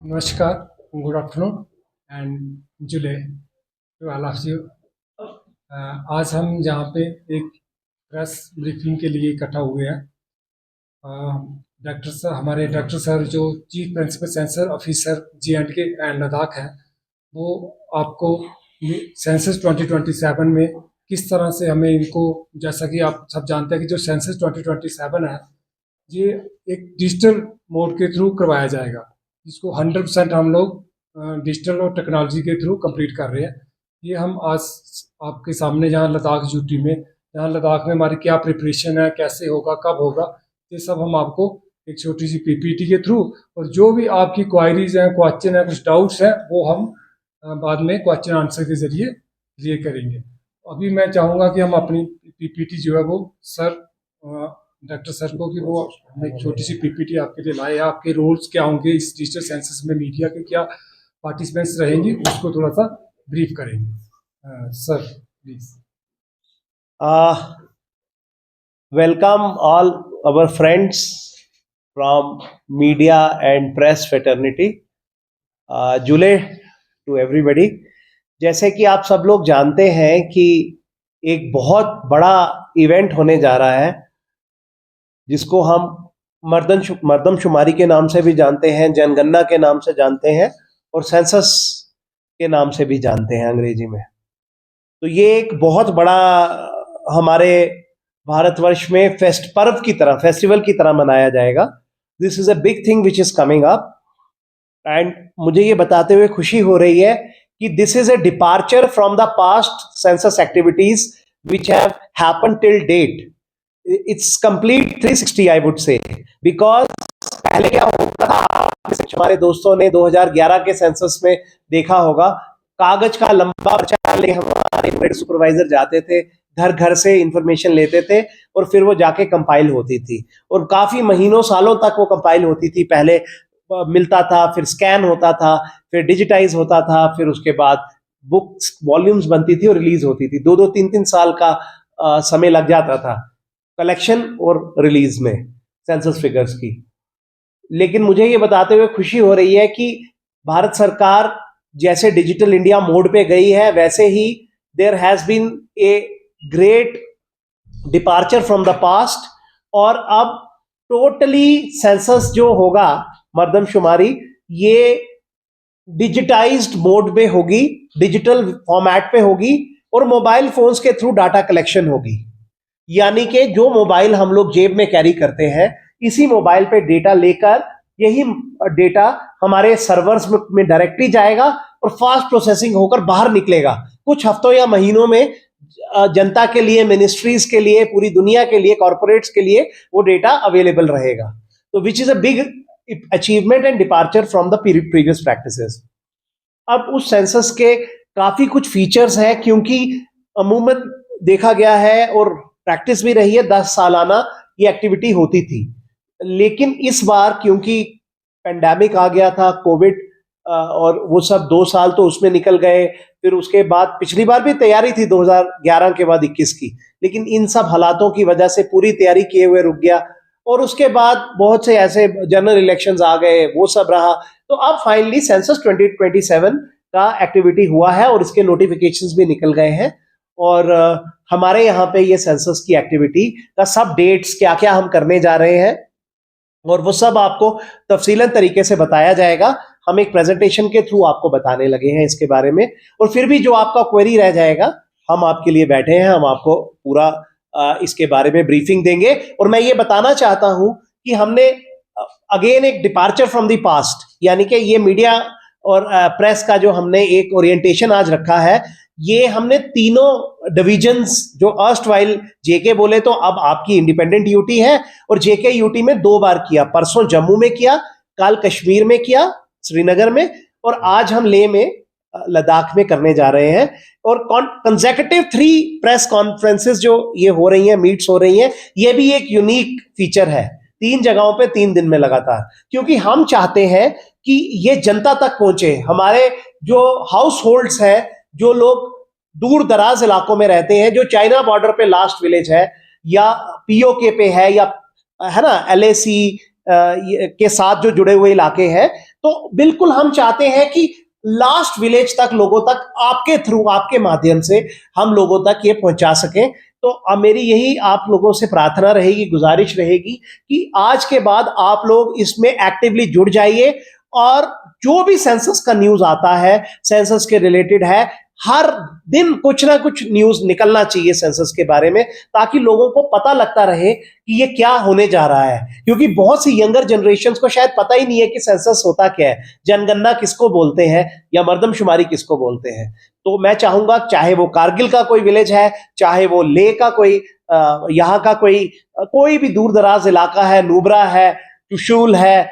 नमस्कार, good afternoon and जुले to all of you. आज हम यहाँ पे एक प्रेस ब्रीफिंग के लिए इकट्ठा हुए हैं। हमारे डॉक्टर सर जो chief principal census officer J&K and Ladakh हैं, वो आपको सेंसस 2027 में किस तरह से हमें इनको, जैसा कि आप सब जानते हैं कि जो सेंसस 2027 है, ये एक डिजिटल मोड के थ्रू करवाया जाएगा, जिसको 100% हम लोग डिजिटल और टेक्नोलॉजी के थ्रू कंप्लीट कर रहे हैं। ये हम आज आपके सामने, जहाँ लद्दाख यूटी में, जहाँ लद्दाख में हमारी क्या प्रिपरेशन है, कैसे होगा, कब होगा, ये सब हम आपको एक छोटी सी पीपीटी के थ्रू, और जो भी आपकी क्वायरीज हैं, क्वेश्चन है, कुछ डाउट्स हैं, वो हम बाद में क्वेश्चन आंसर के जरिए क्लियर करेंगे। अभी मैं चाहूँगा कि हम अपनी पीपीटी जो है वो सर, डॉक्टर सर को, कि वो हम एक छोटी सी पीपीटी आपके लिए लाए। आपके रोल्स क्या होंगे इस डिजिटल सेंसस में, मीडिया के क्या पार्टिसिपेंट्स रहेंगे, उसको थोड़ा सा ब्रीफ करेंगे। Sir please. Welcome all our friends from media and press fraternity. जुले to everybody. जैसे कि आप सब लोग जानते हैं कि एक बहुत बड़ा इवेंट होने जा रहा है, जिसको हम मर्दमशुमारी के नाम से भी जानते हैं, जनगणना के नाम से जानते हैं, और सेंसस के नाम से भी जानते हैं अंग्रेजी में। तो ये एक बहुत बड़ा हमारे भारतवर्ष में फेस्टिवल की तरह मनाया जाएगा। This is a big thing which is coming up, and मुझे ये बताते हुए खुशी हो रही है कि this is a departure from the past census activities which have happened till date. It's complete 360 I would say, because पहले क्या होता था, हमारे दोस्तों ने 2011 के सेंसस में देखा होगा, कागज का लंबा पर्चा ले हमारे सुपरवाइजर जाते थे, घर घर से इंफॉर्मेशन लेते थे, और फिर वो जाके कंपाइल होती थी, और काफी महीनों सालों तक वो कंपाइल होती थी। पहले मिलता था, फिर स्कैन होता था, फिर डिजिटाइज होता था, फिर उसके बाद बुक्स वॉल्यूम्स बनती थी और रिलीज होती थी। 2-3 साल का समय लग जाता था कलेक्शन और रिलीज में सेंसस फिगर्स की। लेकिन मुझे ये बताते हुए खुशी हो रही है कि भारत सरकार जैसे डिजिटल इंडिया मोड पे गई है, वैसे ही there has been a great departure from the past, और अब टोटली सेंसस जो होगा, मर्दमशुमारी, ये डिजिटाइज्ड मोड पे होगी, डिजिटल फॉर्मेट पे होगी, और मोबाइल फोन्स के थ्रू डाटा कलेक्शन होगी। यानी कि जो मोबाइल हम लोग जेब में कैरी करते हैं, इसी मोबाइल पे डेटा लेकर यही डेटा हमारे सर्वर्स में डायरेक्टली जाएगा और फास्ट प्रोसेसिंग होकर बाहर निकलेगा। कुछ हफ्तों या महीनों में जनता के लिए, मिनिस्ट्रीज के लिए, पूरी दुनिया के लिए, कॉर्पोरेट्स के लिए वो डेटा अवेलेबल रहेगा। तो which is a big achievement and departure from the previous practices. अब उस सेंसस के काफी कुछ फीचर्स हैं, क्योंकि अमूमन देखा गया है और प्रैक्टिस भी रही है, 10 सालाना ये एक्टिविटी होती थी। लेकिन इस बार क्योंकि पेंडेमिक आ गया था, कोविड, और वो सब 2 साल तो उसमें निकल गए, फिर उसके बाद पिछली बार भी तैयारी थी 2011 के बाद 21 की, लेकिन इन सब हालातों की वजह से पूरी तैयारी किए हुए रुक गया, और उसके बाद बहुत से ऐसे जनरल इलेक्शंस आ गए, वो सब रहा। तो अब फाइनली सेंसस 2027 का एक्टिविटी हुआ है, और इसके नोटिफिकेशंस भी निकल गए हैं, और हमारे यहाँ पे ये सेंसस की एक्टिविटी का सब डेट्स, क्या क्या हम करने जा रहे हैं, और वो सब आपको तफसीलन तरीके से बताया जाएगा। हम एक प्रेजेंटेशन के थ्रू आपको बताने लगे हैं इसके बारे में, और फिर भी जो आपका क्वेरी रह जाएगा, हम आपके लिए बैठे हैं, हम आपको पूरा इसके बारे में ब्रीफिंग देंगे। और मैं ये बताना चाहता हूं कि हमने अगेन एक डिपार्चर फ्रॉम द पास्ट, यानी कि ये मीडिया और प्रेस का जो हमने एक ओरिएंटेशन आज रखा है, ये हमने तीनों डिविजन्स, जो अर्स्ट वाइल जेके बोले तो अब आपकी इंडिपेंडेंट यूटी है, और जेके यूटी में 2 बार किया, परसों जम्मू में किया, कल कश्मीर में किया, श्रीनगर में, और आज हम लेह में, लद्दाख में करने जा रहे हैं। और कंसेक्यूटिव 3 प्रेस कॉन्फ्रेंसेस जो ये हो रही हैं, मीट्स हो रही हैं, ये भी एक यूनिक फीचर है, 3 जगहों पे 3 दिन में लगातार, क्योंकि हम चाहते हैं कि ये जनता तक पहुंचे। हमारे जो हाउस होल्ड्स हैं, जो लोग दूर दराज इलाकों में रहते हैं, जो चाइना बॉर्डर पे लास्ट विलेज है, या पीओके पे है, या है ना, LAC के साथ जो जुड़े हुए इलाके हैं, तो बिल्कुल हम चाहते हैं कि लास्ट विलेज तक, लोगों तक, आपके थ्रू, आपके माध्यम से हम लोगों तक ये पहुंचा सकें। तो अब मेरी यही आप लोगों से प्रार्थना रहेगी, गुजारिश रहेगी कि आज के बाद आप लोग इसमें एक्टिवली जुड़ जाइए और जो भी सेंसस का न्यूज आता है, सेंसस के रिलेटेड है, हर दिन कुछ ना कुछ न्यूज निकलना चाहिए सेंसस के बारे में, ताकि लोगों को पता लगता रहे कि ये क्या होने जा रहा है। क्योंकि बहुत सी यंगर जनरेशन को शायद पता ही नहीं है कि सेंसस होता क्या है, जनगणना किसको बोलते हैं या मर्दमशुमारी किसको बोलते हैं। तो मैं चाहूंगा, चाहे वो कारगिल का कोई विलेज है, चाहे वो लेह का कोई यहाँ का कोई भी दूर दराज इलाका है, नुब्रा है, चुशूल है,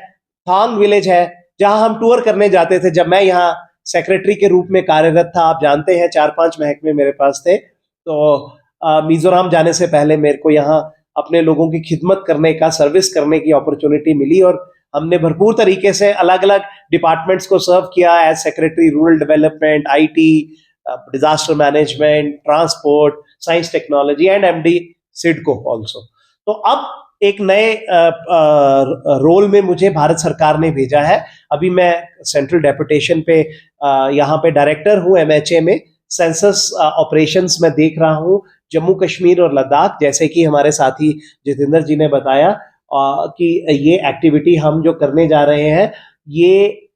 थांग विलेज है, जहां हम टूर करने जाते थे। जब मैं यहाँ सेक्रेटरी के रूप में कार्यरत था, आप जानते हैं 4-5 महकमे मेरे पास थे, तो मिजोरम जाने से पहले मेरे को यहाँ अपने लोगों की खिदमत करने का, सर्विस करने की अपॉर्चुनिटी मिली और हमने भरपूर तरीके से अलग अलग डिपार्टमेंट्स को सर्व किया as secretary, rural development, IT, disaster management, transport, science technology and MD CIDCO also. तो अब एक नए रोल में मुझे भारत सरकार ने भेजा है। अभी मैं सेंट्रल डेपुटेशन पे यहाँ पे डायरेक्टर हूँ एमएचए में, सेंसस ऑपरेशंस में देख रहा हूँ जम्मू कश्मीर और लद्दाख। जैसे कि हमारे साथी जितेंद्र जी ने बताया कि ये एक्टिविटी हम जो करने जा रहे हैं, ये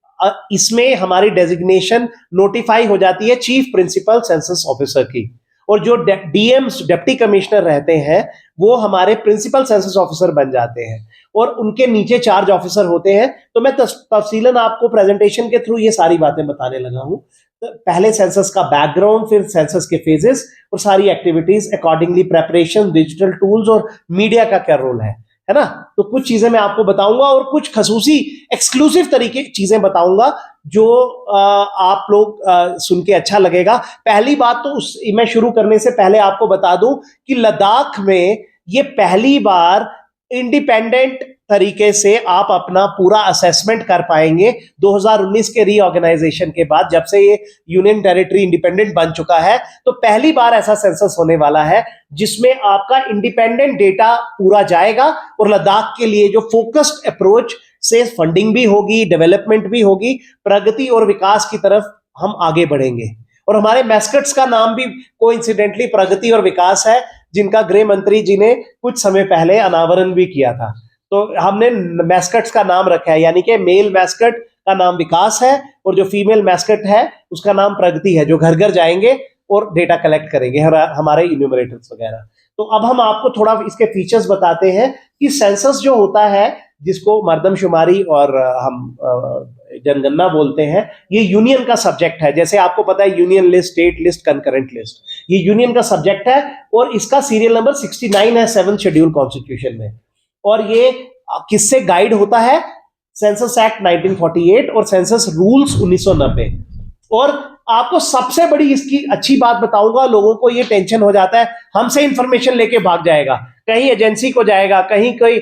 इसमें हमारी डेजिग्नेशन नोटिफाई हो जाती है चीफ प्रिंसिपल सेंसस ऑफिसर की, और जो डीएम्स, डिप्टी कमिश्नर रहते हैं, वो हमारे प्रिंसिपल सेंसस ऑफिसर बन जाते हैं और उनके नीचे चार्ज ऑफिसर होते हैं। तो मैं तफसीलन आपको प्रेजेंटेशन के थ्रू ये सारी बातें बताने लगा हूं। तो पहले सेंसस का बैकग्राउंड, फिर सेंसस के फेजेस और सारी activities accordingly, preparation, digital tools और मीडिया का क्या रोल है ना। तो कुछ चीजें मैं आपको बताऊंगा और कुछ खसूसी एक्सक्लूसिव तरीके की चीजें बताऊंगा जो आप लोग सुन के अच्छा लगेगा। पहली बात तो मैं शुरू करने से पहले आपको बता दूं कि लद्दाख में ये पहली बार इंडिपेंडेंट तरीके से आप अपना पूरा असेसमेंट कर पाएंगे 2019 के रीऑर्गेनाइजेशन के बाद। जब से ये यूनियन टेरिटरी इंडिपेंडेंट बन चुका है, तो पहली बार ऐसा सेंसस होने वाला है जिसमें आपका इंडिपेंडेंट डेटा पूरा जाएगा और लद्दाख के लिए जो फोकस्ड अप्रोच से फंडिंग भी होगी, डेवलपमेंट भी होगी, प्रगति और विकास की तरफ हम आगे बढ़ेंगे। और हमारे मैस्कट्स का नाम भी कोइंसिडेंटली प्रगति और विकास है, जिनका गृह मंत्री जी ने कुछ समय पहले अनावरण भी किया था। तो हमने मैस्कट्स का नाम रखा है, यानी कि मेल मैस्कट का नाम विकास है और जो फीमेल मैस्कट है उसका नाम प्रगति है, जो घर घर जाएंगे और डेटा कलेक्ट करेंगे, हमारे इन्यूमरेटर्स वगैरह। तो अब हम आपको थोड़ा इसके फीचर्स बताते हैं कि सेंसस जो होता है, जिसको मर्दमशुमारी और हम जनगणना बोलते हैं, ये यूनियन का सब्जेक्ट है। जैसे आपको पता है union list, state list, concurrent list, ये यूनियन का सब्जेक्ट है और इसका सीरियल नंबर 69 है 7th शेड्यूल कॉन्स्टिट्यूशन में। और ये किससे गाइड होता है? सेंसस एक्ट 1948 और सेंसस रूल्स 1990। और आपको सबसे बड़ी इसकी अच्छी बात बताऊंगा, लोगों को ये टेंशन हो जाता है हमसे इंफॉर्मेशन लेके भाग जाएगा, कहीं एजेंसी को जाएगा, कहीं कोई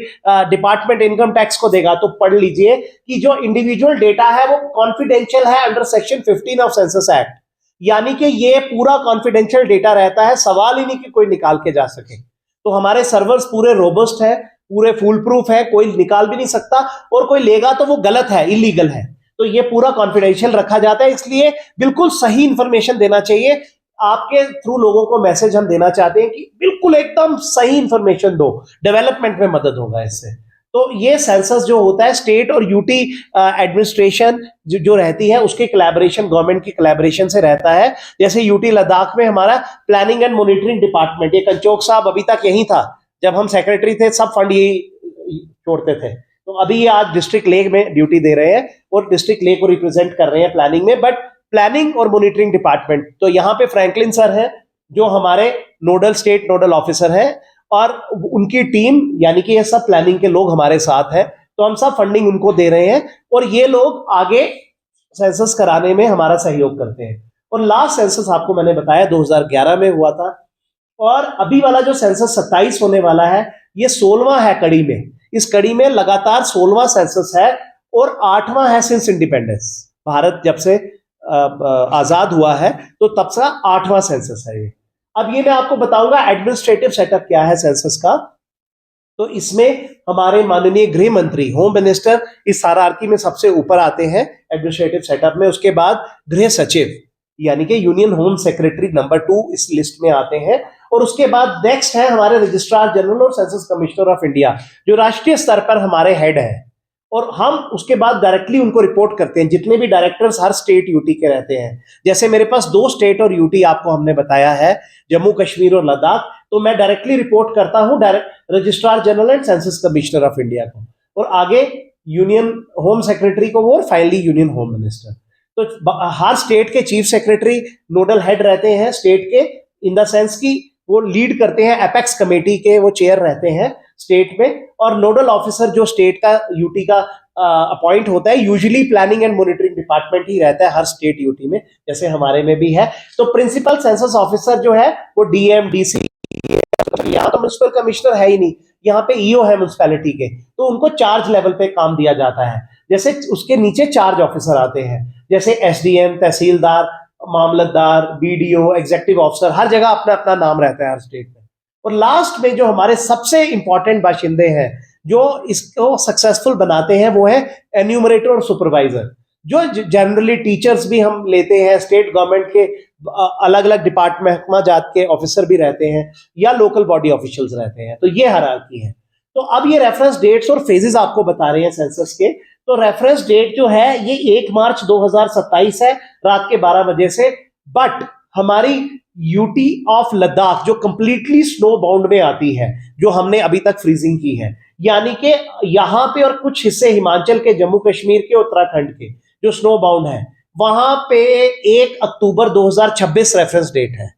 डिपार्टमेंट इनकम टैक्स को देगा। तो पढ़ लीजिए कि जो इंडिविजुअल डेटा है वो कॉन्फिडेंशियल है under section 15 of census act, यानी कि ये पूरा कॉन्फिडेंशियल डेटा रहता है, सवाल ही नहीं कि कोई निकाल के जा सके। तो हमारे सर्वर्स पूरे रोबस्ट है, पूरे फुल प्रूफ है, कोई निकाल भी नहीं सकता, और कोई लेगा तो वो गलत है, इलीगल है। तो ये पूरा कॉन्फिडेंशियल रखा जाता है, इसलिए बिल्कुल सही इंफॉर्मेशन देना चाहिए। आपके थ्रू लोगों को मैसेज हम देना चाहते हैं कि बिल्कुल एकदम सही इंफॉर्मेशन दो, डेवलपमेंट में मदद होगा इससे। तो ये सेंसस जो होता है, स्टेट और यूटी एडमिनिस्ट्रेशन जो रहती है, उसके कोलैबोरेशन, गवर्नमेंट की कोलैबोरेशन से रहता है। जैसे यूटी लद्दाख में हमारा प्लानिंग एंड मॉनिटरिंग डिपार्टमेंट, ये कंचोक साहब अभी तक यही था, जब हम सेक्रेटरी थे सब फंड यही छोड़ते थे। तो अभी ये आज डिस्ट्रिक्ट लेक में ड्यूटी दे रहे हैं और डिस्ट्रिक्ट लेक को रिप्रेजेंट कर रहे हैं प्लानिंग में। बट प्लानिंग और मॉनिटरिंग डिपार्टमेंट, तो यहाँ पे फ्रैंकलिन सर हैं जो हमारे नोडल, स्टेट नोडल ऑफिसर हैं, और उनकी टीम, यानी कि ये सब प्लानिंग के लोग हमारे साथ हैं। तो हम सब फंडिंग उनको दे रहे हैं और ये लोग आगे सेंसस कराने में हमारा सहयोग करते हैं। और लास्ट सेंसस आपको मैंने बताया 2011 में हुआ था, और अभी वाला जो सेंसस 27 होने वाला है, ये 16वां है कड़ी में। इस कड़ी में लगातार 16वां सेंसस है और 8वां है सिंस इंडिपेंडेंस। भारत जब से आजाद हुआ है तो तब से 8वां सेंसस है ये। अब ये मैं आपको बताऊंगा एडमिनिस्ट्रेटिव सेटअप क्या है सेंसस का। तो इसमें हमारे माननीय गृह मंत्री, होम मिनिस्टर इस हायरार्की में सबसे ऊपर आते हैं एडमिनिस्ट्रेटिव सेटअप में। उसके बाद गृह सचिव यानी कि यूनियन होम सेक्रेटरी नंबर 2 इस लिस्ट में आते हैं। और उसके बाद नेक्स्ट है हमारे रजिस्ट्रार जनरल और सेंसस कमिश्नर ऑफ इंडिया, जो राष्ट्रीय स्तर पर हमारे हेड हैं। और हम उसके बाद डायरेक्टली उनको रिपोर्ट करते हैं। जितने भी डायरेक्टर्स हर स्टेट यूटी के रहते हैं, जैसे मेरे पास 2 स्टेट और यूटी आपको हमने बताया है, जम्मू कश्मीर और लद्दाख, तो मैं डायरेक्टली रिपोर्ट करता हूं direct registrar general and census commissioner of India को, और आगे यूनियन होम सेक्रेटरी को वो, और फाइनली यूनियन होम मिनिस्टर। तो हर स्टेट के चीफ सेक्रेटरी नोडल हेड रहते हैं स्टेट के, इन द सेंस की वो लीड करते हैं एपेक्स कमेटी के, वो चेयर रहते हैं स्टेट में। और नोडल ऑफिसर जो स्टेट का यूटी का अपॉइंट होता है, usually planning and monitoring department ही रहता है हर स्टेट यूटी में, जैसे हमारे में भी है। तो प्रिंसिपल सेंसस ऑफिसर जो है वो डीएम डीसी, यहाँ तो म्युनिसिपल कमिश्नर है ही नहीं, यहाँ पे ईओ है म्युनिसिपैलिटी के, तो उनको चार्ज लेवल पे काम दिया जाता है। जैसे उसके नीचे चार्ज ऑफिसर आते हैं, जैसे एसडीएम, तहसीलदार, मामलतदार, बीडीओ, एग्जीक्यूटिव ऑफिसर, हर जगह अपना अपना नाम रहता है हर स्टेट में। और लास्ट में जो हमारे सबसे इंपॉर्टेंट बाशिंदे हैं जो इसको सक्सेसफुल बनाते हैं, वो है एन्यूमरेटर और सुपरवाइजर, जो जनरली टीचर्स भी हम लेते हैं, स्टेट गवर्नमेंट के अलग अलग डिपार्टमेंट महकमा जात के ऑफिसर भी रहते हैं, या लोकल बॉडी ऑफिशियल्स रहते हैं। तो ये हायरार्की है। तो अब ये रेफरेंस डेट्स और फेजेस आपको बता रहे हैं सेंसस के। तो रेफरेंस डेट जो है ये 1 मार्च 2027 है, रात के 12 बजे से। बट हमारी यूटी ऑफ लद्दाख जो कंप्लीटली स्नो बाउंड में आती है, जो हमने अभी तक फ्रीजिंग की है, यानी कि यहां पे और कुछ हिस्से हिमाचल के, जम्मू कश्मीर के, उत्तराखंड के जो स्नो बाउंड है, वहां पे 1 अक्टूबर 2026 रेफरेंस डेट है,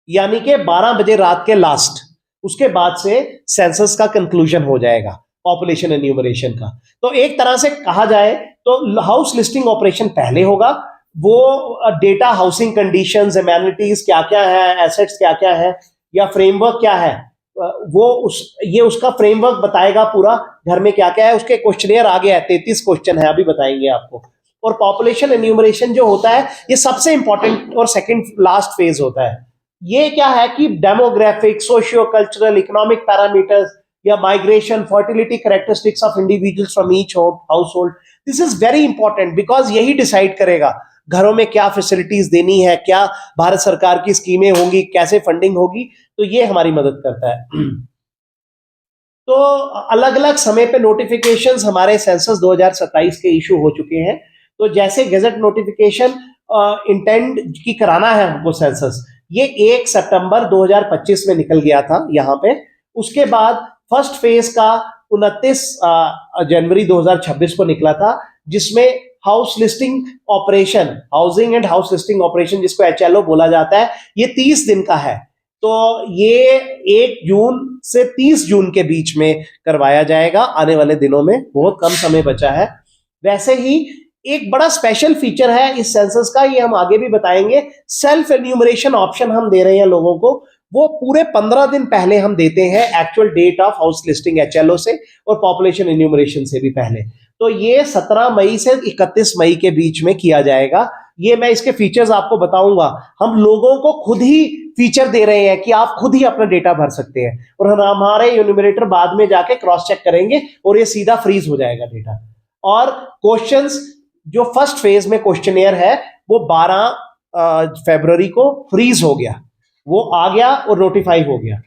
यानी कि 12 बजे रात के लास्ट। उसके बाद से सेंसस का कंक्लूजन हो जाएगा, पॉपुलेशन एन्यूमरेशन का। तो एक तरह से कहा जाए तो हाउस लिस्टिंग ऑपरेशन पहले होगा, वो डेटा, हाउसिंग कंडीशंस, एमेनिटीज क्या क्या है, एसेट्स क्या क्या है, या फ्रेमवर्क क्या है, वो ये उसका फ्रेमवर्क बताएगा पूरा, घर में क्या क्या है। उसके क्वेश्चनियर आगे है, 33 क्वेश्चन है, अभी बताएंगे आपको। और पॉपुलेशन एन्यूमरेशन जो होता है, ये सबसे इंपॉर्टेंट और सेकंड लास्ट फेज होता है। ये क्या है कि demographic, socio cultural, economic parameters, या migration, fertility characteristics of individuals from each household, this is very important, because यही डिसाइड करेगा घरों में क्या फैसिलिटीज देनी है, क्या भारत सरकार की स्कीमें होंगी, कैसे फंडिंग होगी। तो ये हमारी मदद करता है। तो अलग अलग समय पे नोटिफिकेशंस हमारे सेंसस 2027 के इशू हो चुके हैं। तो जैसे गजट नोटिफिकेशन इंटेंड की कराना है हमको सेंसस, ये 1 सितंबर 2025 में निकल गया था यहाँ पे। उसके बाद फर्स्ट फेज का 29 जनवरी 2026 को निकला था, जिसमें house listing operation, housing and house listing operation, जिसको एचएलओ बोला जाता है, ये 30 दिन का है। तो ये 1 जून से 30 जून के बीच में करवाया जाएगा, आने वाले दिनों में, बहुत कम समय बचा है। वैसे ही एक बड़ा स्पेशल फीचर है इस सेंसस का, ये हम आगे भी बताएंगे, सेल्फ एन्यूमरेशन ऑप्शन हम दे रहे हैं लोगों को। वो पूरे 15 दिन पहले हम देते हैं actual date of house listing HLO से, और पॉपुलेशन एन्यूमरेशन से भी पहले। तो ये 17 मई से 31 मई के बीच में किया जाएगा। ये मैं इसके फीचर्स आपको बताऊंगा। हम लोगों को खुद ही फीचर दे रहे हैं कि आप खुद ही अपना डेटा भर सकते हैं, और हमारे एन्यूमरेटर बाद में जाके क्रॉस चेक करेंगे और ये सीधा फ्रीज हो जाएगा डेटा। और क्वेश्चंस, जो फर्स्ट फेज में क्वेश्चनियर है वो 12 फरवरी को फ्रीज हो गया, वो आ गया और नोटिफाई हो गया।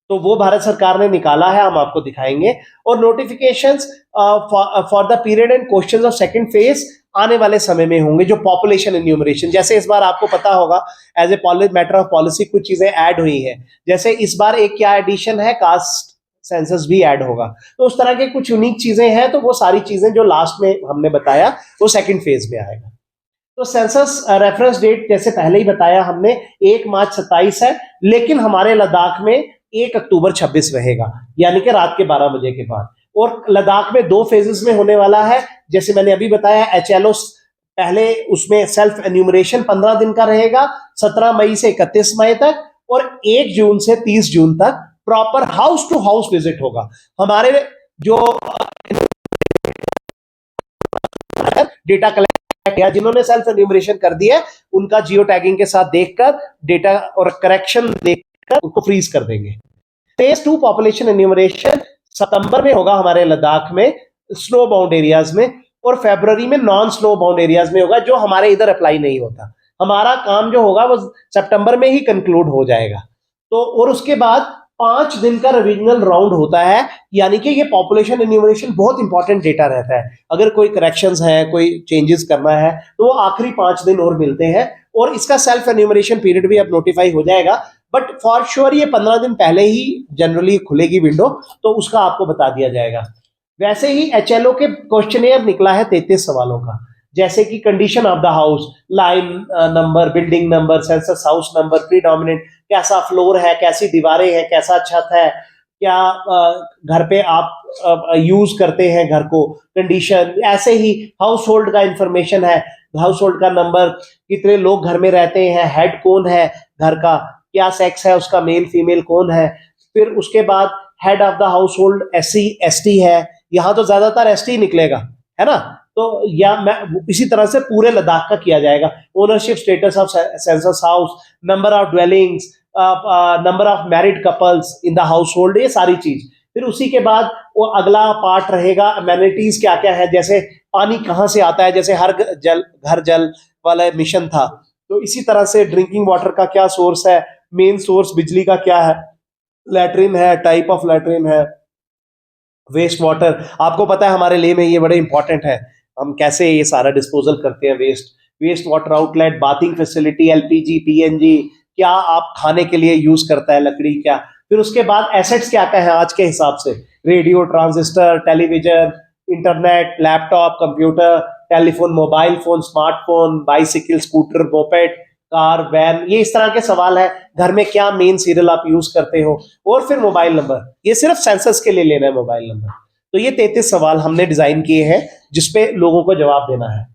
तो वो भारत सरकार ने निकाला है, हम आपको दिखाएंगे। और notifications for the period and questions of second phase आने वाले समय में होंगे, जो पॉपुलेशन एन्यूमरेशन। जैसे इस बार आपको पता होगा as a matter of policy कुछ चीजें ऐड हुई है, जैसे इस बार एक क्या एडिशन है, कास्ट सेंसस भी ऐड होगा। तो उस तरह के कुछ यूनिक चीजें हैं, तो वो सारी चीजें जो लास्ट में हमने बताया वो सेकंड फेज में आएगा। तो सेंसस रेफरेंस डेट जैसे पहले ही बताया हमने 1 मार्च 27 है, लेकिन हमारे लद्दाख में 1 अक्टूबर 26 रहेगा, यानी कि रात के 12 बजे के बाद। और लद्दाख में 2 फेजेस में होने वाला है, जैसे मैंने अभी बताया। एचएलओ पहले उसमें सेल्फ एन्यूमरेशन 15 दिन का रहेगा, 17 मई से 31 मई तक, और 1 जून से 30 जून तक proper house to house visit होगा। हमारे जो डेटा कलेक्ट किया, जिन्होंने सेल्फ एन्यूमरेशन कर दिया, उनका जियो टैगिंग के साथ देखकर डेटा और करेक्शन देखकर उनको फ्रीज कर देंगे। फेज 2 पॉपुलेशन एन्यूमरेशन सितंबर में होगा हमारे लद्दाख में स्नो बाउंड एरियाज में, और फरवरी में नॉन स्नो बाउंड एरियाज में होगा, जो हमारे इधर अप्लाई नहीं होता। हमारा काम जो होगा वो सितंबर में ही कंक्लूड हो जाएगा। तो और उसके बाद 5 दिन का रिविजनल राउंड होता है, यानी कि ये पॉपुलेशन एन्यूमरेशन बहुत इंपॉर्टेंट डेटा रहता है। अगर कोई करेक्शंस है, कोई चेंजेस करना है, तो वो आखिरी 5 दिन और मिलते हैं, और इसका सेल्फ एन्यूमरेशन पीरियड भी अब नोटिफाई हो जाएगा। बट फॉर श्योर ये 15 दिन पहले ही जनरली खुलेगी विंडो, तो उसका आपको बता दिया जाएगा। वैसे ही एचएलओ के क्वेश्चनेयर निकला है 33 सवालों का, जैसे कि condition of the house, line number, building number, census house number, predominant, कैसा फ्लोर है, कैसी दीवारें हैं, कैसा छत है, क्या घर पे आप यूज करते हैं घर को, कंडीशन। ऐसे ही हाउस होल्ड का इंफॉर्मेशन है, हाउस होल्ड का नंबर, कितने लोग घर में रहते हैं, हेड कौन है घर का, क्या सेक्स है उसका, मेल फीमेल कौन है। फिर उसके बाद head of the house hold SC ST है, यहाँ तो ज्यादातर एसटी निकलेगा, है ना। तो या मैं इसी तरह से पूरे लद्दाख का किया जाएगा। Ownership status of census house, number of dwellings, number of married couples in the house hold, ये सारी चीज। फिर उसी के बाद वो अगला पार्ट रहेगा अमेनिटीज क्या क्या है, जैसे पानी कहाँ से आता है, जैसे हर घर जल वाला मिशन था, तो इसी तरह से ड्रिंकिंग वाटर का क्या सोर्स है, मेन सोर्स बिजली का क्या है, लैट्रिन है, टाइप ऑफ लैट्रिन है, वेस्ट वाटर। आपको पता है हमारे लिए में ये बड़े इंपॉर्टेंट है, हम कैसे ये सारा डिस्पोजल करते हैं waste water outlet, bathing facility, LPG, PNG, क्या आप खाने के लिए यूज करता है लकड़ी क्या। फिर उसके बाद एसेट्स क्या क्या है आज के हिसाब से, radio, transistor, television, internet, laptop, computer, telephone, mobile phone, smartphone, bicycle, scooter, moped, car, van, ये इस तरह के सवाल है। घर में क्या मेन सीरियल आप यूज करते हो, और फिर मोबाइल नंबर, ये सिर्फ सेंसस के लिए लेना है मोबाइल नंबर। तो ये 33 सवाल हमने डिजाइन किए हैं जिसपे लोगों को जवाब देना है।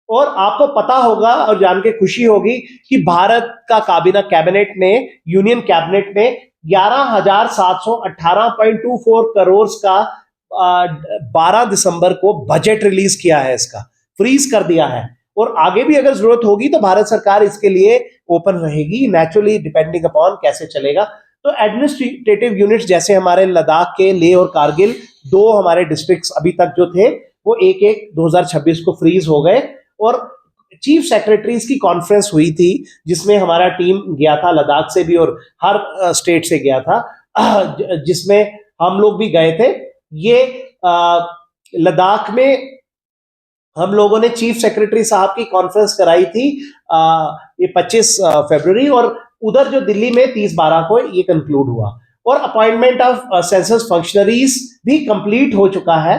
और आपको पता होगा और जान के खुशी होगी कि भारत का काबीना कैबिनेट ने, यूनियन कैबिनेट ने 11,718.24 करोड़ का 12 दिसंबर को बजट रिलीज किया है, इसका फ्रीज कर दिया है। और आगे भी अगर जरूरत होगी तो भारत सरकार इसके लिए ओपन रहेगी, नेचुरली डिपेंडिंग अपॉन कैसे चलेगा। तो एडमिनिस्ट्रेटिव यूनिट्स जैसे हमारे लद्दाख के लेह और कारगिल, 2 हमारे डिस्ट्रिक्ट्स अभी तक जो थे वो 1-1 2026 को फ्रीज हो गए। और चीफ सेक्रेटरीज की कॉन्फ्रेंस हुई थी जिसमें हमारा टीम गया था, लद्दाख से भी और हर स्टेट से गया था, जिसमें हम लोग भी गए थे। ये लद्दाख में हम लोगों ने चीफ सेक्रेटरी साहब की कॉन्फ्रेंस कराई थी ये 25 फरवरी, और उधर जो दिल्ली में 30/12 को ये कंक्लूड हुआ। और अपॉइंटमेंट ऑफ सेंसस फंक्शनरीज भी कंप्लीट हो चुका है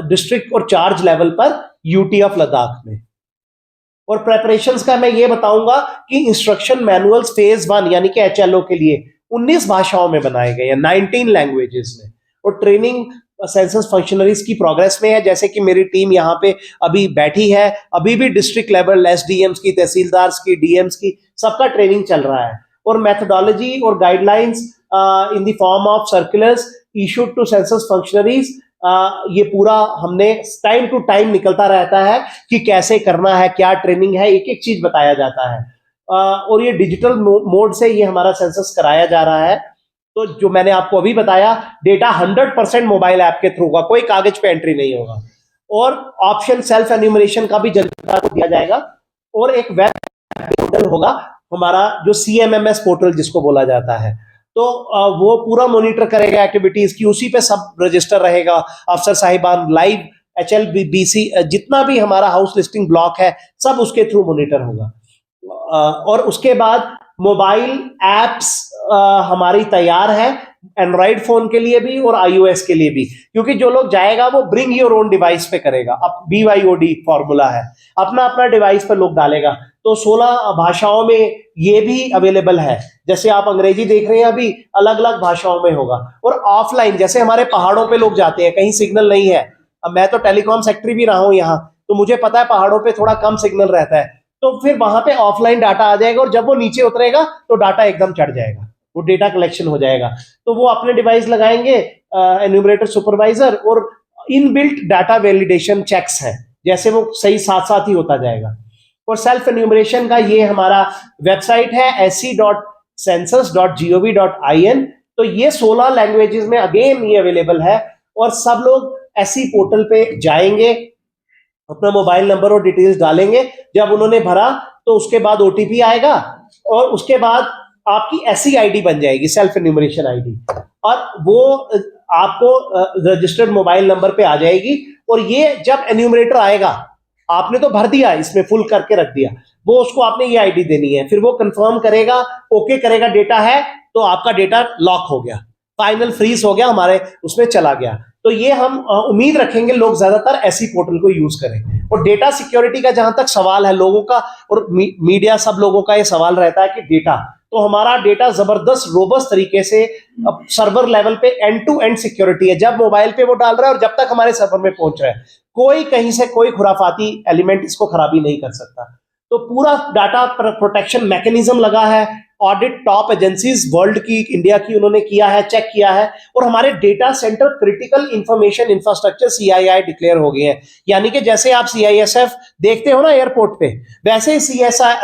डिस्ट्रिक्ट और चार्ज लेवल पर यूटी ऑफ लद्दाख में। और प्रेपरेशंस का मैं ये बताऊंगा कि इंस्ट्रक्शन मैनुअल्स फेज 1 यानी कि एचएलओ के लिए 19 भाषाओं में बनाए गए हैं, 19 लैंग्वेजेस में। और ट्रेनिंग सेंसस फंक्शनरीज की प्रोग्रेस में है, जैसे कि मेरी टीम यहाँ पे अभी बैठी है, अभी भी डिस्ट्रिक्ट लेवल एसडीएम्स की, तहसीलदार्स की, डीएम्स की, सबका ट्रेनिंग चल रहा है। और मेथोडोलॉजी और guidelines in the form of circulars issued to census functionaries, ये पूरा हमने टाइम टू टाइम निकलता रहता है कि कैसे करना है, क्या ट्रेनिंग है, एक एक चीज बताया जाता है। और ये डिजिटल मोड से ये हमारा सेंसस कराया जा रहा है। तो जो मैंने आपको अभी बताया, डेटा 100% मोबाइल ऐप के थ्रू होगा, कोई कागज पे एंट्री नहीं होगा। और ऑप्शन सेल्फ एन्यूमरेशन का भी जनता को दिया जाएगा। और एक वेब पोर्टल होगा हमारा, जो सीएमएमएस पोर्टल जिसको बोला जाता है, तो वो पूरा मॉनिटर करेगा एक्टिविटीज की, उसी पे सब रजिस्टर रहेगा। अफसर साहिबान लाइव HLBC जितना भी हमारा हाउस लिस्टिंग ब्लॉक है सब उसके थ्रू मॉनिटर होगा। और उसके बाद मोबाइल एप्स हमारी तैयार है, एंड्रॉइड फोन के लिए भी और iOS के लिए भी, क्योंकि जो लोग जाएगा वो ब्रिंग योर ओन डिवाइस पे करेगा। अब BYOD फॉर्मूला है, अपना अपना डिवाइस पे लोग डालेगा। तो 16 भाषाओं में ये भी अवेलेबल है, जैसे आप अंग्रेजी देख रहे हैं अभी, अलग अलग भाषाओं में होगा। और ऑफलाइन जैसे हमारे पहाड़ों पे लोग जाते हैं, कहीं सिग्नल नहीं है, अब मैं तो टेलीकॉम सेक्रेटरी भी रहा हूं यहाँ, तो मुझे पता है पहाड़ों पे थोड़ा कम सिग्नल रहता है, तो फिर वहां पे ऑफलाइन डाटा आ जाएगा, और जब वो नीचे उतरेगा तो डाटा एकदम चढ़ जाएगा, वो डेटा कलेक्शन हो जाएगा। तो वो अपने डिवाइस लगाएंगे, एन्यूमरेटर सुपरवाइजर, और इनबिल्ट डाटा वैलिडेशन चेक्स है, जैसे वो सही साथ साथ ही होता जाएगा। और सेल्फ एन्यूमरेशन का ये हमारा वेबसाइट है sc.census.gov.in। तो ये 16 लैंग्वेजेस में अगेन ये अवेलेबल है, और सब लोग ऐसी पोर्टल पे जाएंगे, अपना मोबाइल नंबर और डिटेल्स डालेंगे, जब उन्होंने भरा तो उसके बाद ओटीपी आएगा, और उसके बाद आपकी ऐसी आईडी बन जाएगी, सेल्फ एन्यूमरेशन आईडी, और वो आपको रजिस्टर्ड मोबाइल नंबर पे आ जाएगी। और ये जब एन्यूमरेटर आएगा, आपने तो भर दिया, इसमें फुल करके रख दिया, वो उसको आपने ये आईडी देनी है, फिर वो कंफर्म करेगा, ओके करेगा, डेटा है, तो आपका डेटा लॉक हो गया, फाइनल फ्रीज हो गया, हमारे उसमें चला गया। तो ये हम उम्मीद रखेंगे लोग ज्यादातर ऐसी पोर्टल को यूज करें। और डेटा सिक्योरिटी का जहां तक सवाल है लोगों का, और मीडिया सब लोगों का ये सवाल रहता है कि डेटा, तो हमारा डेटा जबरदस्त रोबस्ट तरीके से सर्वर लेवल पे एंड टू एंड सिक्योरिटी है। जब मोबाइल पे वो डाल रहा है और जब तक हमारे सर्वर में पहुंच रहा है, कोई कहीं से कोई खुराफाती एलिमेंट इसको खराबी नहीं कर सकता। तो पूरा डाटा प्रोटेक्शन मैकेनिज्म लगा है, ऑडिट टॉप एजेंसीज वर्ल्ड की, इंडिया की, उन्होंने किया है, चेक किया है, और हमारे data centre critical information infrastructure CII declare हो गए हैं। यानी कि जैसे आप CISF देखते हो ना एयरपोर्ट पे, वैसे ही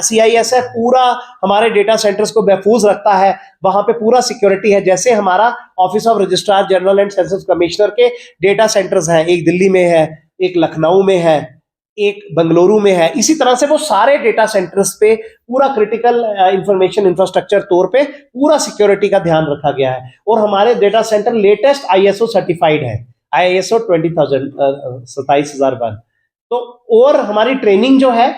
CISF पूरा हमारे डेटा सेंटर्स को महफूज रखता है, वहां पे पूरा सिक्योरिटी है। जैसे हमारा office of registrar general and census commissioner के डेटा सेंटर्स हैं, एक दिल्ली में है, एक लखनऊ में है, एक बंगलुरु में है, इसी तरह से वो सारे डेटा सेंटर्स पे पूरा क्रिटिकल इंफॉर्मेशन इंफ्रास्ट्रक्चर तौर पे पूरा सिक्योरिटी का ध्यान रखा गया है। और हमारे data centre latest ISO certified है, ISO 27001। तो और हमारी ट्रेनिंग जो है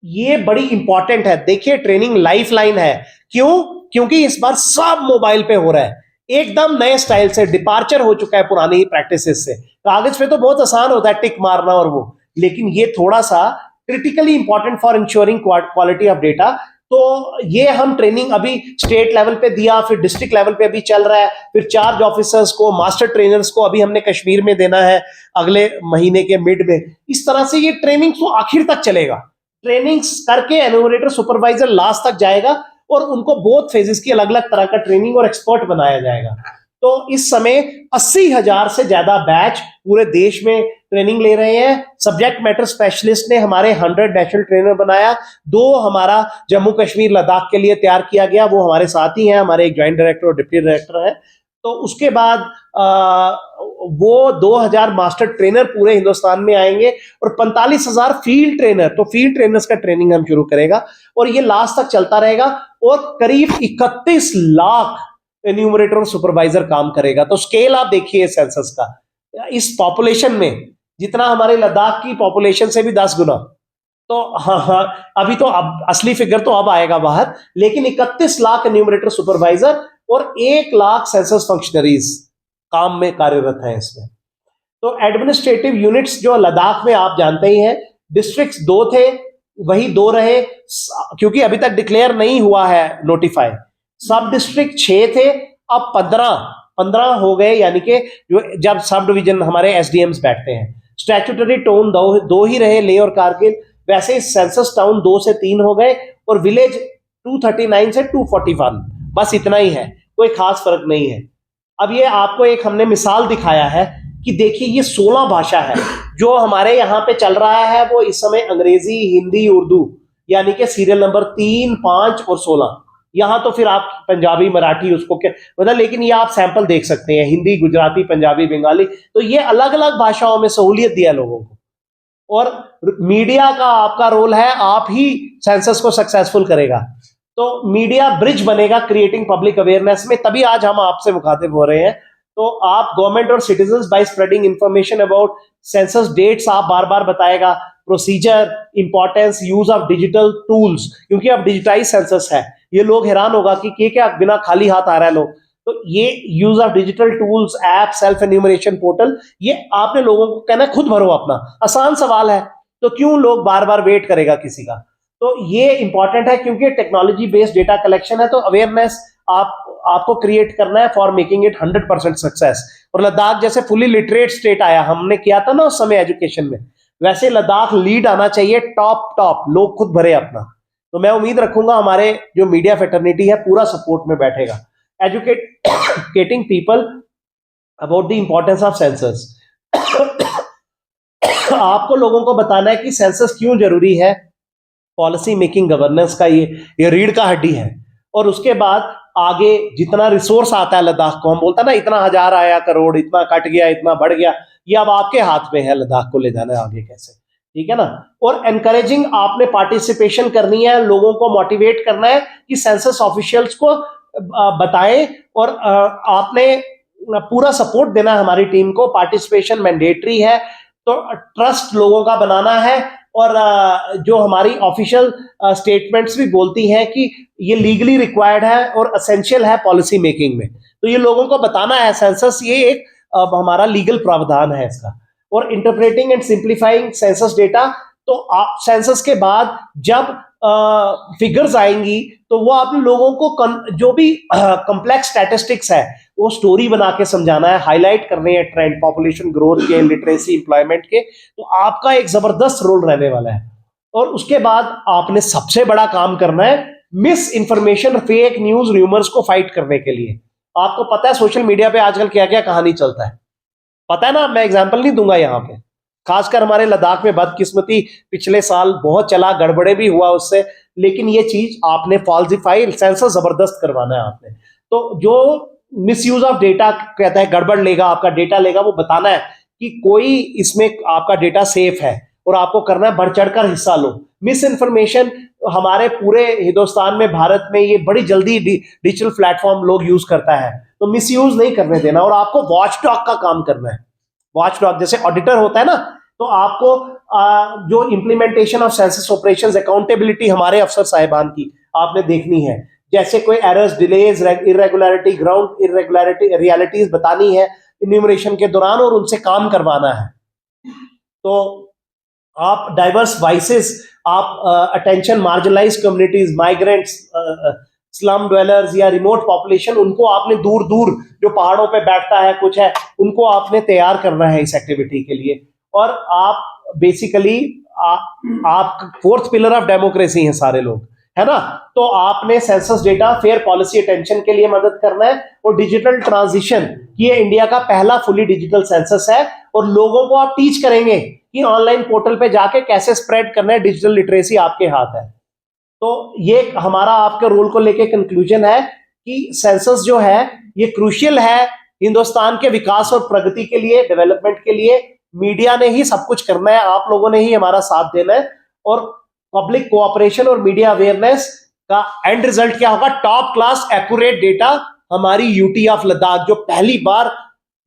ये बड़ी इंपॉर्टेंट है। देखिए ट्रेनिंग लाइफ लाइन है, क्यों? क्योंकि इस बार सब मोबाइल पे हो रहा है, एकदम नए स्टाइल से, डिपार्चर हो चुका है पुरानी प्रैक्टिसेस से। कागज पे तो बहुत आसान होता है टिक मारना और वो, लेकिन ये थोड़ा सा critically important for ensuring quality of data. तो ये हम ट्रेनिंग अभी स्टेट लेवल पे दिया, फिर डिस्ट्रिक्ट लेवल पे अभी चल रहा है, फिर चार्ज ऑफिसर्स को, मास्टर ट्रेनर्स को अभी हमने कश्मीर में देना है अगले महीने के मिड में। इस तरह से ये ट्रेनिंग तो आखिर तक चलेगा, ट्रेनिंग्स करके एनोवेटर सुपरवाइजर लास्ट तक जाएगा, और उनको बहुत फेजेस की अलग अलग तरह का ट्रेनिंग और एक्सपर्ट बनाया जाएगा। तो इस समय 80,000 से ज्यादा बैच पूरे देश में ट्रेनिंग ले रहे हैं। सब्जेक्ट मैटर स्पेशलिस्ट ने हमारे 100 नेशनल ट्रेनर बनाया, 2 हमारा जम्मू कश्मीर लद्दाख के लिए तैयार किया गया, वो हमारे साथ ही हैं, हमारे एक ज्वाइंट डायरेक्टर और डिप्टी डायरेक्टर हैं। तो उसके बाद वो 2000 मास्टर ट्रेनर पूरे हिंदुस्तान में आएंगे, और 45,000 फील्ड ट्रेनर, तो फील्ड ट्रेनर्स का ट्रेनिंग हम शुरू करेगा, और ये लास्ट तक चलता रहेगा। और करीब 31 लाख एन्यूमरेटर और सुपरवाइजर काम करेगा। तो स्केल आप देखिए सेंसस का, इस पॉपुलेशन में जितना हमारे लद्दाख की पॉपुलेशन से भी 10 गुना। तो हाँ, अभी तो अब असली फिगर तो अब आएगा बाहर, लेकिन 31 लाख एन्यूमरेटर सुपरवाइजर और 1 लाख सेंसस फंक्शनरीज काम में कार्यरत हैं इसमें। तो एडमिनिस्ट्रेटिव यूनिट्स जो लद्दाख में आप जानते ही हैं, डिस्ट्रिक्ट्स 2 थे, वही 2 रहे, क्योंकि अभी तक डिक्लेयर नहीं हुआ है नोटिफाई। सब डिस्ट्रिक्ट 6 थे, अब 15 हो गए, यानी कि जो जब सब डिवीजन हमारे SDMs बैठते हैं। स्टैट्यूटरी टाउन 2 ही रहे, ले और कारगिल। वैसे ही सेंसस टाउन 2 से 3 हो गए, और विलेज 239 से 241, बस इतना ही है, कोई खास फर्क नहीं है। अब ये आपको एक हमने मिसाल दिखाया है कि देखिए ये 16 भाषा है जो हमारे यहाँ पे चल रहा है, वो इस समय अंग्रेजी, हिंदी, उर्दू, यानी कि सीरियल नंबर 3, 5 और 16। यहाँ तो फिर आप पंजाबी, मराठी, उसको क्या मतलब, लेकिन ये आप सैंपल देख सकते हैं, हिंदी, गुजराती, पंजाबी, बंगाली। तो ये अलग अलग भाषाओं में सहूलियत दिया लोगों को। और मीडिया का आपका रोल है, आप ही सेंसस को सक्सेसफुल करेगा। तो मीडिया ब्रिज बनेगा क्रिएटिंग पब्लिक अवेयरनेस में, तभी आज हम आपसे मुखातिब हो रहे हैं। तो आप गवर्नमेंट और citizens by spreading information about census dates आप बार बार बताएगा, procedure, importance, use of digital tools, क्योंकि अब डिजिटाइज सेंसस है। ये लोग हैरान होगा कि क्या बिना खाली हाथ आ रहा है लोग। तो ये use of digital tools, app, self enumeration portal, ये आपने लोगों को कहना है खुद भरो अपना, आसान सवाल है, तो क्यों लोग बार बार वेट करेगा किसी का। तो ये इंपॉर्टेंट है, क्योंकि टेक्नोलॉजी बेस्ड डेटा कलेक्शन है, तो अवेयरनेस आपको क्रिएट करना है फॉर मेकिंग इट 100% सक्सेस। और लद्दाख जैसे फुली लिटरेट स्टेट आया, हमने किया था ना उस समय एजुकेशन में, वैसे लद्दाख लीड आना चाहिए, टॉप लोग खुद भरे अपना। तो मैं उम्मीद रखूंगा हमारे जो मीडिया फेटर्निटी है पूरा सपोर्ट में बैठेगा, educating people about the importance of census. आपको लोगों को बताना है कि सेंसस क्यों जरूरी है, पॉलिसी मेकिंग, गवर्नेंस का ये रीढ़ का हड्डी है। और उसके बाद आगे जितना रिसोर्स आता है लद्दाख को, हम बोलते हैं ना इतना हजार आया करोड़, इतना कट गया, इतना बढ़ गया, ये अब आपके हाथ में है लद्दाख को ले जाना है आगे कैसे, ठीक है ना। और एनकरेजिंग आपने पार्टिसिपेशन करनी है, लोगों को मोटिवेट करना है कि सेंसस ऑफिशियल्स को बताएं, और आपने पूरा सपोर्ट देना है हमारी टीम को। पार्टिसिपेशन मैंडेटरी है, तो ट्रस्ट लोगों का बनाना है, और जो हमारी ऑफिशियल स्टेटमेंट्स भी बोलती हैं कि ये लीगली रिक्वायर्ड है और असेंशियल है पॉलिसी मेकिंग में, तो ये लोगों को बताना है। सेंसस ये एक हमारा लीगल प्रावधान है इसका। और interpreting and simplifying census data, तो आप सेंसस के बाद जब फिगर्स आएंगी तो वो आप लोगों को जो भी कॉम्प्लेक्स स्टैटिस्टिक्स है वो स्टोरी बना के समझाना है, हाईलाइट करने हैं ट्रेंड, पॉपुलेशन ग्रोथ के, लिटरेसी, एम्प्लॉयमेंट के, तो आपका एक जबरदस्त रोल रहने वाला है। और उसके बाद आपने सबसे बड़ा काम करना है miss information, fake news, rumours को फाइट करने के लिए। आपको पता है सोशल मीडिया पे आजकल क्या क्या कहानी चलता है, पता है ना, मैं एग्जांपल नहीं दूंगा यहाँ पे। खासकर हमारे लद्दाख में बदकिस्मती पिछले साल बहुत चला, गड़बड़े भी हुआ उससे, लेकिन ये चीज आपने फॉल्सिफाई, सेंसस जबरदस्त करवाना है आपने। तो जो मिसयूज ऑफ डेटा कहता है, गड़बड़ लेगा आपका डेटा लेगा, वो बताना है कि कोई इसमें आपका डेटा सेफ है, और आपको करना है बढ़ चढ़कर हिस्सा लो। मिस इन्फॉर्मेशन हमारे पूरे हिंदुस्तान में, भारत में, ये बड़ी जल्दी डिजिटल प्लेटफॉर्म लोग यूज करता है, तो मिसयूज नहीं करने देना। और आपको वॉच डॉग का काम करना है। वॉच डॉग जैसे ऑडिटर होता है ना, तो आपको जो implementation of census operations, accountability हमारे अफसर साहिबान की आपने देखनी है। जैसे कोई errors, delays, irregularity, ground irregularity, realities बतानी है इन्यूमरेशन के दौरान, और उनसे काम करवाना है। तो आप डाइवर्स वॉइसेस, आप attention marginalize communities, migrants, slum dwellers या रिमोट पॉपुलेशन, उनको आपने दूर दूर जो पहाड़ों पे बैठता है कुछ है, उनको आपने तैयार करना है इस एक्टिविटी के लिए। और आप बेसिकली आप फोर्थ पिलर ऑफ डेमोक्रेसी हैं सारे लोग, है ना। तो आपने census data fair policy attention के लिए मदद करना है, और डिजिटल ट्रांजिशन, ये इंडिया का पहला फुली डिजिटल सेंसस है, और लोगों को आप टीच करेंगे कि ऑनलाइन पोर्टल पे जाके कैसे स्प्रेड करना है, डिजिटल लिटरेसी आपके हाथ है। तो ये हमारा आपके रोल को लेके कंक्लूजन है कि सेंसस जो है ये क्रूशियल है हिंदुस्तान के विकास और प्रगति के लिए, डेवलपमेंट के लिए। मीडिया ने ही सब कुछ करना है, आप लोगों ने ही हमारा साथ देना है, और पब्लिक कोऑपरेशन और मीडिया अवेयरनेस का एंड रिजल्ट क्या होगा? टॉप क्लास एक्यूरेट डेटा हमारी यूटी ऑफ लद्दाख, जो पहली बार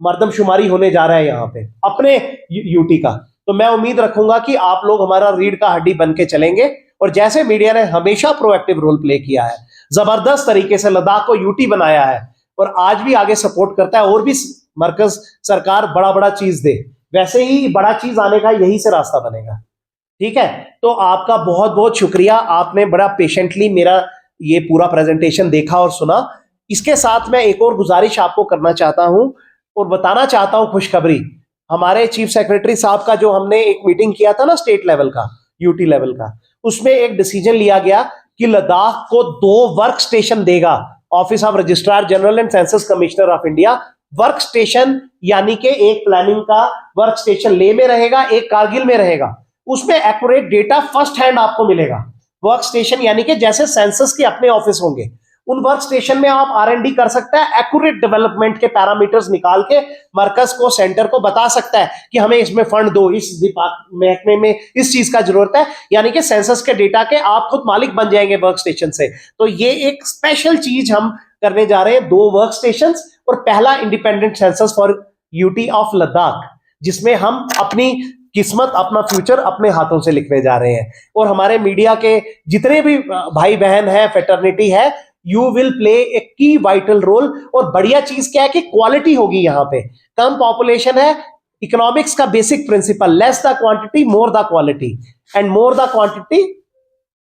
मर्दमशुमारी होने जा रहा है यहाँ पे अपने यूटी का। तो मैं उम्मीद रखूंगा कि आप लोग हमारा रीढ़ का हड्डी बन के चलेंगे, और जैसे मीडिया ने हमेशा प्रोएक्टिव रोल प्ले किया है, जबरदस्त तरीके से लद्दाख को यूटी बनाया है, और आज भी आगे सपोर्ट करता है, और भी मरकज सरकार बड़ा बड़ा चीज दे, वैसे ही बड़ा चीज आने का यही से रास्ता बनेगा। ठीक है, तो आपका बहुत बहुत शुक्रिया, आपने बड़ा पेशेंटली मेरा ये पूरा प्रेजेंटेशन देखा और सुना। इसके साथ मैं एक और गुजारिश आपको करना चाहता हूं और बताना चाहता हूं खुशखबरी। हमारे चीफ सेक्रेटरी साहब का जो हमने एक मीटिंग किया था ना स्टेट लेवल का, यूटी लेवल का, उसमें एक डिसीजन लिया गया कि लद्दाख को 2 वर्क स्टेशन देगा office of registrar general and census commissioner of India. Work station यानी कि एक प्लानिंग का वर्क स्टेशन लेह में रहेगा, एक कारगिल में रहेगा। उसमें एक्यूरेट डेटा फर्स्ट हैंड आपको मिलेगा। वर्क स्टेशन यानी कि जैसे सेंसस के अपने ऑफिस होंगे, उन वर्क स्टेशन में आप R&D कर सकता है, एक्यूरेट डेवलपमेंट के पैरामीटर्स निकाल के मरकज को, सेंटर को बता सकता है कि हमें इसमें फंड दो, इस महकमे में इस चीज का जरूरत है, यानी कि सेंसस के डेटा के आप खुद मालिक बन जाएंगे वर्क स्टेशन से। तो ये एक स्पेशल चीज हम करने जा रहे हैं, 2 वर्क स्टेशन और पहला independent census for UT of Ladakh, जिसमें हम अपनी किस्मत, अपना फ्यूचर अपने हाथों से लिखने जा रहे हैं। और हमारे मीडिया के जितने भी भाई बहन है, फेटर्निटी है, यू विल प्ले ए की वाइटल रोल। और बढ़िया चीज क्या है कि क्वालिटी होगी यहाँ पे। कम पॉपुलेशन है, इकोनॉमिक्स का basic principle, less the quantity more the quality, and more the quantity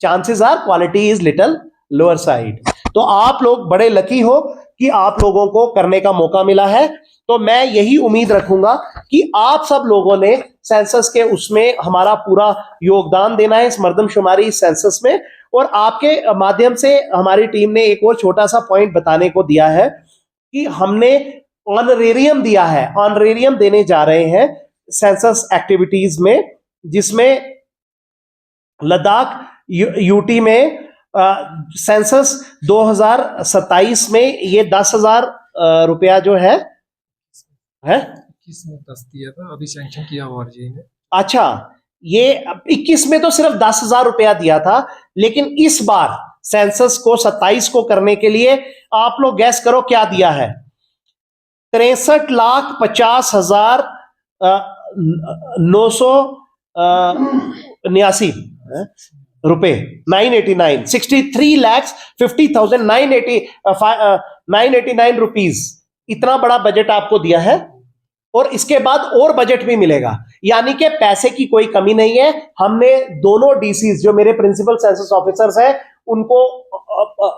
chances are quality is little lower side. तो आप लोग बड़े लकी हो कि आप लोगों को करने का मौका मिला है। तो मैं यही उम्मीद रखूंगा कि आप सब लोगों ने सेंसस के उसमें हमारा पूरा योगदान देना है, इस मर्दमशुमारी सेंसस में। और आपके माध्यम से हमारी टीम ने एक और छोटा सा पॉइंट बताने को दिया है कि हमने ऑनरेरियम दिया है, ऑनरेरियम देने जा रहे हैं सेंसस एक्टिविटीज में, जिसमें लद्दाख यूटी में सेंसस 2027 में ये 10,000 रुपया जो है 21 में 10 दिया था, अभी सैंक्शन किया हुआ जी ने। अच्छा, ये 21 में तो सिर्फ 10,000 रुपया दिया था, लेकिन इस बार सेंसस को 27 को करने के लिए आप लोग गैस करो क्या दिया है। 63,50,989 रुपए, 989, 63,50,989 रुपीज, इतना बड़ा बजट आपको दिया है। और इसके बाद और बजट भी मिलेगा, यानी कि पैसे की कोई कमी नहीं है। हमने दोनों डीसीज जो मेरे प्रिंसिपल सेंसस ऑफिसर्स हैं उनको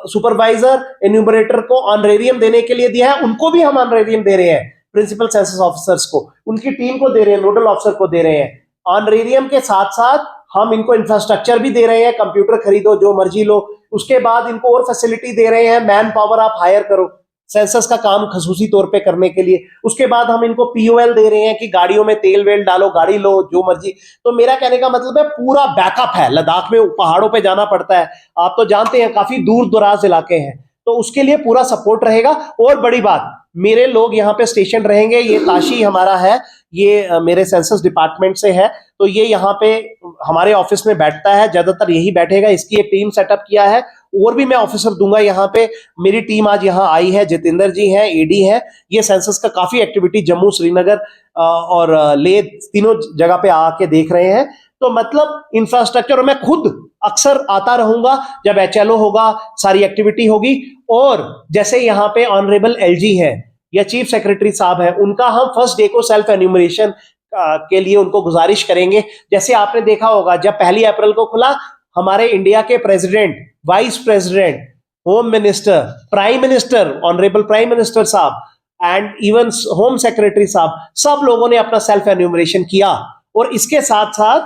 सुपरवाइजर एन्यूमरेटर को ऑनरेरियम देने के लिए दिया है, उनको भी हम ऑनरेरियम दे रहे हैं। प्रिंसिपल सेंसस ऑफिसर्स को, उनकी टीम को दे रहे हैं, नोडल ऑफिसर को दे रहे हैं। ऑनरेरियम के साथ साथ हम इनको इंफ्रास्ट्रक्चर भी दे रहे हैं, कंप्यूटर खरीदो जो मर्जी लो। उसके बाद इनको और फैसिलिटी दे रहे हैं, मैन पावर आप हायर करो सेंसस का काम खसूसी तौर पे करने के लिए। उसके बाद हम इनको पीओएल दे रहे हैं कि गाड़ियों में तेल वेल डालो, गाड़ी लो जो मर्जी। तो मेरा कहने का मतलब है पूरा बैकअप है। लद्दाख में पहाड़ों पे जाना पड़ता है, आप तो जानते हैं, काफी दूर दराज इलाके हैं, तो उसके लिए पूरा सपोर्ट रहेगा। और बड़ी बात, मेरे लोग यहाँ पे स्टेशन रहेंगे। ये ताशी हमारा है, ये मेरे सेंसस डिपार्टमेंट से है, तो ये यहाँ पे हमारे ऑफिस में बैठता है, ज्यादातर यही बैठेगा। इसकी एक टीम सेटअप किया है, और भी मैं ऑफिसर दूंगा यहाँ पे। मेरी टीम आज यहाँ आई है, जितेंद्र जी हैं, एडी हैं। ये सेंसस का काफी एक्टिविटी जम्मू, श्रीनगर और लेह तीनों जगह पे आके देख रहे हैं। तो मतलब इंफ्रास्ट्रक्चर, और मैं खुद अक्सर आता रहूंगा जब एचएलओ होगा, सारी एक्टिविटी होगी। और जैसे यहाँ पे ऑनरेबल एलजी है या चीफ सेक्रेटरी साहब है, उनका हम फर्स्ट डे को सेल्फ एन्यूमरेशन के लिए उनको गुजारिश करेंगे। जैसे आपने देखा होगा जब 1 अप्रैल को खुला, हमारे इंडिया के president, vice president, home minister, prime minister, honourable prime minister साहब एंड इवन होम सेक्रेटरी साहब, सब लोगों ने अपना सेल्फ एन्यूमरेशन किया। और इसके साथ साथ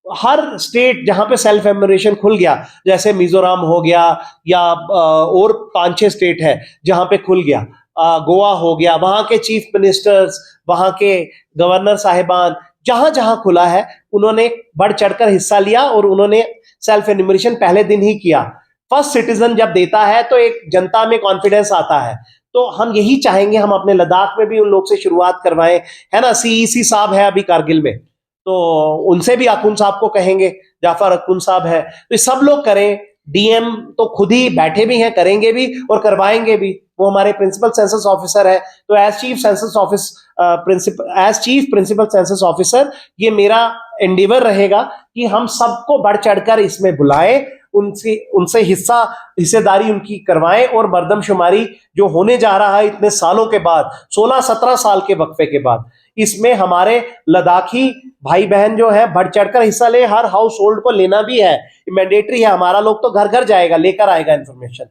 हर स्टेट जहां पे सेल्फ एन्यूमरेशन खुल गया, जैसे मिजोरम हो गया या और 5-6 स्टेट है जहां पे खुल गया, गोवा हो गया, वहां के चीफ मिनिस्टर्स, वहां के गवर्नर साहिबान, जहां जहां खुला है उन्होंने बढ़ चढ़कर हिस्सा लिया और उन्होंने सेल्फ एन्यूमरेशन पहले दिन ही किया। फर्स्ट सिटीजन जब देता है तो एक जनता में कॉन्फिडेंस आता है। तो हम यही चाहेंगे, हम अपने लद्दाख में भी उन लोग से शुरुआत करवाएं, है ना। सीईसी साहब है अभी कारगिल में, तो उनसे भी अकुन साहब को कहेंगे, जाफर अकुन साहब है, तो ये सब लोग करें। डीएम तो खुद ही बैठे भी हैं, करेंगे भी और करवाएंगे भी, वो हमारे प्रिंसिपल सेंसस ऑफिसर है। तो as chief census office as chief principal census officer ये मेरा एंडेवर रहेगा कि हम सबको बढ़ चढ़कर इसमें बुलाएं, उनसे उनसे हिस्सेदारी उनकी करवाएं। और मर्दमशुमारी जो होने जा रहा है इतने सालों के बाद, 16-17 साल के वक्फे के बाद, इसमें हमारे लद्दाखी भाई बहन जो है बढ़ चढ़कर हिस्सा ले। हर हाउस होल्ड को लेना भी है, मैंडेटरी है। हमारा लोग तो घर घर जाएगा, लेकर आएगा इंफॉर्मेशन।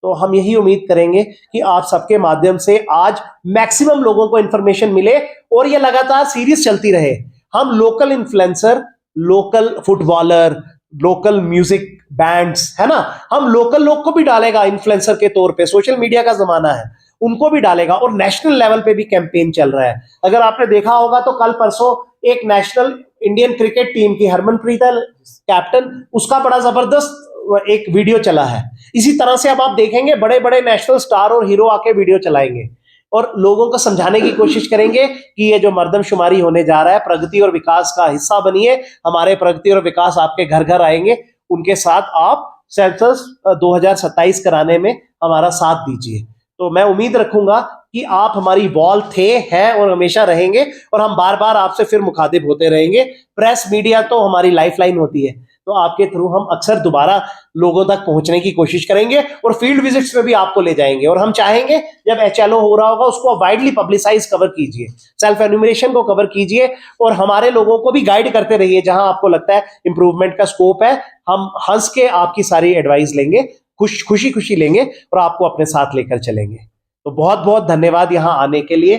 तो हम यही उम्मीद करेंगे कि आप सबके माध्यम से आज मैक्सिमम लोगों को इंफॉर्मेशन मिले और ये लगातार सीरीज चलती रहे। हम local influencer, local footballer, local music bands, है ना, हम लोकल लोग को भी डालेगा इन्फ्लुएंसर के तौर पे। सोशल मीडिया का जमाना है, उनको भी डालेगा। और नेशनल लेवल पे भी कैंपेन चल रहा है। अगर आपने देखा होगा तो कल परसों एक नेशनल इंडियन क्रिकेट टीम की हरमनप्रीत कैप्टन, उसका बड़ा जबरदस्त एक वीडियो चला है। इसी तरह से अब आप देखेंगे बड़े बड़े नेशनल स्टार और हीरो आके वीडियो चलाएंगे और लोगों को समझाने की कोशिश करेंगे कि ये जो मर्दमशुमारी होने जा रहा है, प्रगति और विकास का हिस्सा बनिए। हमारे प्रगति और विकास आपके घर घर आएंगे, उनके साथ आप सेंसस 2027 कराने में हमारा साथ दीजिए। तो मैं उम्मीद रखूंगा कि आप हमारी वॉल थे, हैं और हमेशा रहेंगे, और हम बार बार आपसे फिर मुखातिब होते रहेंगे। प्रेस मीडिया तो हमारी लाइफलाइन होती है, तो आपके थ्रू हम अक्सर दोबारा लोगों तक पहुंचने की कोशिश करेंगे और फील्ड विजिट्स में भी आपको ले जाएंगे। और हम चाहेंगे जब एचएलओ हो रहा होगा उसको वाइडली पब्लिसाइज कवर कीजिए, सेल्फ एन्यूमरेशन को कवर कीजिए और हमारे लोगों को भी गाइड करते रहिए जहां आपको लगता है इंप्रूवमेंट का स्कोप है। हम हंस के आपकी सारी एडवाइस लेंगे, खुशी खुशी लेंगे और आपको अपने साथ लेकर चलेंगे। तो बहुत बहुत धन्यवाद यहाँ आने के लिए।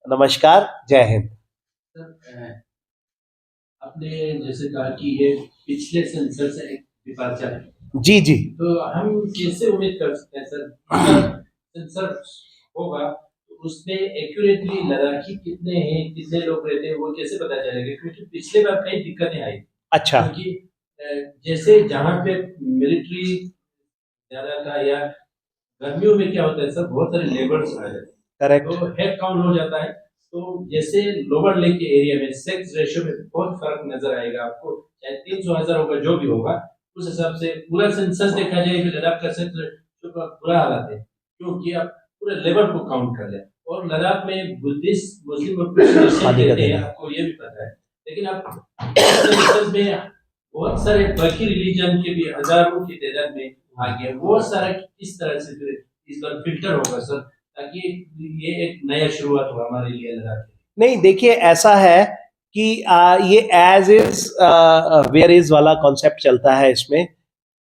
नमस्कार, जय हिंद। आपने जैसे कहा कि ये पिछले सेंसर से एक डिपार्चर है, जी जी, तो हम कैसे उम्मीद कर सकते हैं सर, सेंसर होगा तो उसमें एक्यूरेटली लद्दाखी कितने हैं, कितने लोग रहते हैं, वो कैसे पता चलेगा? क्योंकि पिछले बार कई दिक्कतें आई। अच्छा, क्योंकि जैसे जहाँ पे मिलिट्री ज्यादा था, या गर्मियों में क्या होता है सर, बहुत सारे लेबर्स आ जाते हैं, करेक्ट। तो हेड काउंट हो जाता है। तो जैसे लोअर लेक के एरिया में सेक्स रेशियो में बहुत फर्क नजर आएगा आपको, चाहे 300,000 होगा जो भी होगा, उस हिसाब से पूरा सेंसस देखा जाए कि लद्दाख का सेक्स रेशियो का बुरा हालत है, क्योंकि आप पूरे लेबर को काउंट कर लें। और लद्दाख में बुद्धिस्ट, मुस्लिम और क्रिश्चियन रहते हैं, आपको ये भी पता है। लेकिन आप सेंसस में बहुत सारे बाकी रिलीजन के भी हजारों की तादाद में आ गए, वो सारा किस तरह से फिर इस बार फिल्टर होगा सर, ताकि ये एक नया शुरुआत हो हमारे लिए लद्दाख के लिए? नहीं, देखिए ऐसा है कि ये एज इज वेयर इज वाला कॉन्सेप्ट चलता है इसमें।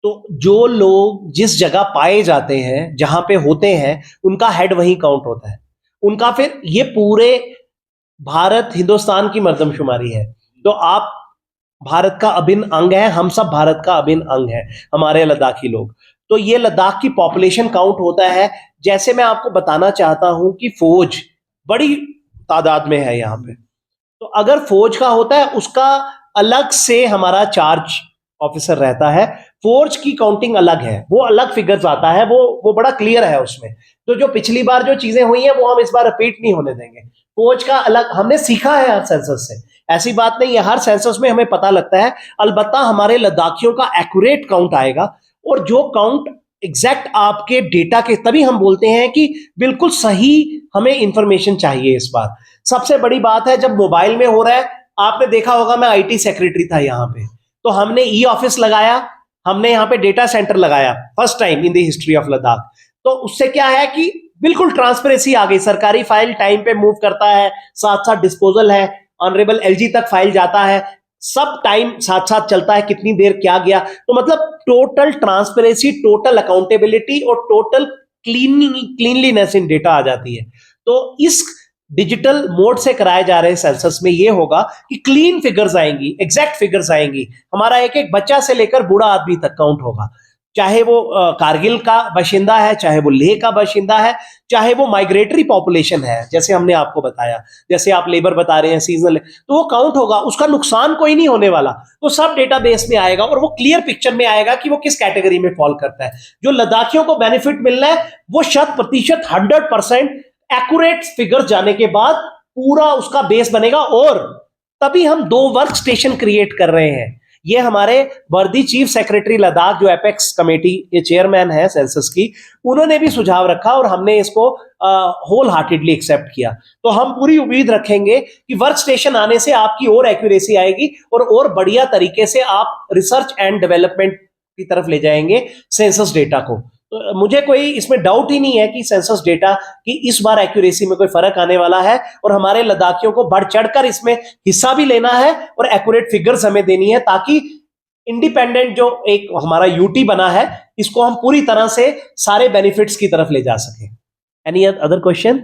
तो जो लोग जिस जगह पाए जाते हैं, जहां पे होते हैं, उनका हेड वहीं काउंट होता है। उनका फिर ये पूरे भारत हिंदुस्तान की मर्दमशुमारी है। तो आप भारत का अभिन्न अंग है, हम सब भारत का अभिन्न अंग है, हमारे लद्दाखी लोग। तो ये लद्दाख की पॉपुलेशन काउंट होता है। जैसे मैं आपको बताना चाहता हूं कि फौज बड़ी तादाद में है यहाँ पे, तो अगर फौज का होता है उसका अलग से हमारा चार्ज ऑफिसर रहता है। फौज की काउंटिंग अलग है, वो अलग फिगर्स आता है, वो बड़ा क्लियर है उसमें। तो जो पिछली बार जो चीजें हुई हैं वो हम इस बार रिपीट नहीं होने देंगे। फौज का अलग हमने सीखा है हर सेंसस से, ऐसी बात नहीं है, हर सेंसस में हमें पता लगता है। अलबत्ता हमारे लद्दाखियों का एक्यूरेट काउंट आएगा, और जो काउंट एग्जैक्ट आपके डेटा के, तभी हम बोलते हैं कि बिल्कुल सही हमें इंफॉर्मेशन चाहिए इस बार। सबसे बड़ी बात है जब मोबाइल में हो रहा है, आपने देखा होगा मैं आईटी सेक्रेटरी था यहाँ पे, तो हमने ई ऑफिस लगाया, हमने यहाँ पे डेटा सेंटर लगाया first time in the history of Ladakh. तो उससे क्या है कि बिल्कुल ट्रांसपेरेंसी आ गई, सरकारी फाइल टाइम पे मूव करता है, साथ साथ डिस्पोजल है, ऑनरेबल एलजी तक फाइल जाता है, सब टाइम साथ साथ चलता है, कितनी देर क्या गया। तो मतलब टोटल ट्रांसपेरेंसी, टोटल अकाउंटेबिलिटी और टोटल क्लीनलीनेस इन डेटा आ जाती है। तो इस डिजिटल मोड से कराए जा रहे सेंसस में ये होगा कि क्लीन फिगर्स आएंगी, एग्जैक्ट फिगर्स आएंगी। हमारा एक एक बच्चा से लेकर बूढ़ा आदमी तक काउंट होगा, चाहे वो कारगिल का बाशिंदा है, चाहे वो लेह का बाशिंदा है, चाहे वो माइग्रेटरी पॉपुलेशन है, जैसे हमने आपको बताया, जैसे आप लेबर बता रहे हैं सीजनल, तो वो काउंट होगा, उसका नुकसान कोई नहीं होने वाला। वो सब डेटाबेस में आएगा और वो क्लियर पिक्चर में आएगा कि वो किस कैटेगरी में फॉल करता है। जो लद्दाखियों को बेनिफिट मिलना है वो 100% 100% एक्यूरेट फिगर जाने के बाद पूरा उसका बेस बनेगा। और तभी हम 2 वर्क स्टेशन क्रिएट कर रहे हैं। ये हमारे वर्दी चीफ सेक्रेटरी लद्दाख जो एपेक्स कमेटी के चेयरमैन है सेंसस की, उन्होंने भी सुझाव रखा और हमने इसको होल हार्टेडली एक्सेप्ट किया। तो हम पूरी उम्मीद रखेंगे कि वर्क स्टेशन आने से आपकी और एक्यूरेसी आएगी और बढ़िया तरीके से आप रिसर्च एंड डेवलपमेंट की तरफ ले जाएंगे सेंसस डेटा को। तो मुझे कोई इसमें डाउट ही नहीं है कि सेंसस डेटा की इस बार एक्यूरेसी में कोई फर्क आने वाला है, और हमारे लद्दाखियों को बढ़ चढ़कर इसमें हिस्सा भी लेना है और एक्यूरेट फिगर्स हमें देनी है, ताकि इंडिपेंडेंट जो एक हमारा यूटी बना है इसको हम पूरी तरह से सारे बेनिफिट्स की तरफ ले जा सकें। Any other question?